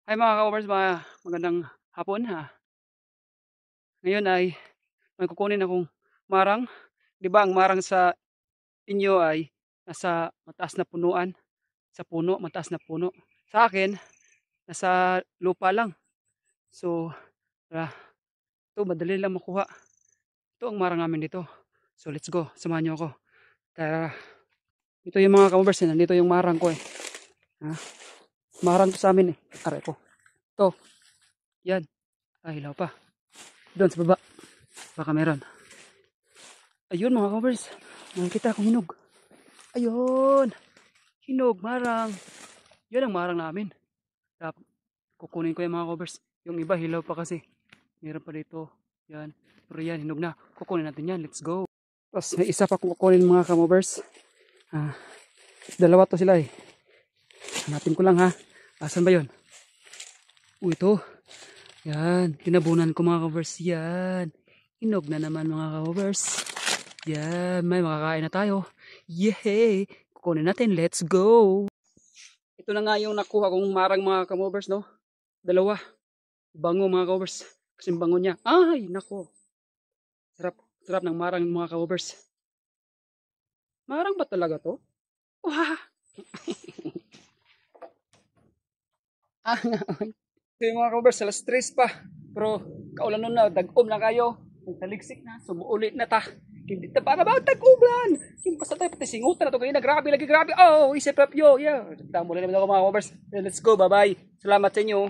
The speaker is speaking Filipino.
Hi mga ka-overs, magandang hapon ha. Ngayon ay may kukunin akong marang. 'Di ba ang marang sa inyo ay nasa mataas na punuan, sa puno, mataas na puno. Sa akin, nasa lupa lang. So, ah, ito madali lang makuha. Ito ang marang namin dito. So let's go, samahan niyo ako. Tara. Ito yung mga ka-overs, nandito yung marang ko eh. Ha? Marang to sa amin eh. Aray ko. Ito, yan. Ay, hilaw pa. Doon sa baba. Baka meron. Ayun mga covers, nakikita akong hinog. Ayun, hinog, marang. Yan ang marang namin. Dapat kukunin ko yung mga covers. Yung iba hilaw pa kasi. Meron pa dito. Yan. Pero yan, hinog na. Kukunin natin yan. Let's go. Tapos may isa pa kukunin mga covers. Dalawa to sila eh. Hanapin ko lang ha. Asan ba yun? Ito. Yan. Tinabunan ko mga covers. Yan. Hinog na naman mga covers. Yan, may makakain na tayo. Yay! Kukunin natin, let's go! Ito na nga yung nakuha kong marang mga kamovers, no? Dalawa. Bango mga kamovers. Kasi bango niya. Ay, nako. Sarap, sarap ng marang mga kamovers. Marang ba talaga to? Wah! So yung mga kamovers, alas 3 pa. Pero kaulan nun na, dag-om na kayo. Nagtaligsik na, sumuulit na ta. Hindi na para ba tag-ulan? Yung basta tayo pati singutan na to kanina. Grabe lagi, grabe. Oh, isip rap yo. Yeah. Tamo na naman ako mga kamovers. Let's go, bye-bye. Salamat sa inyo.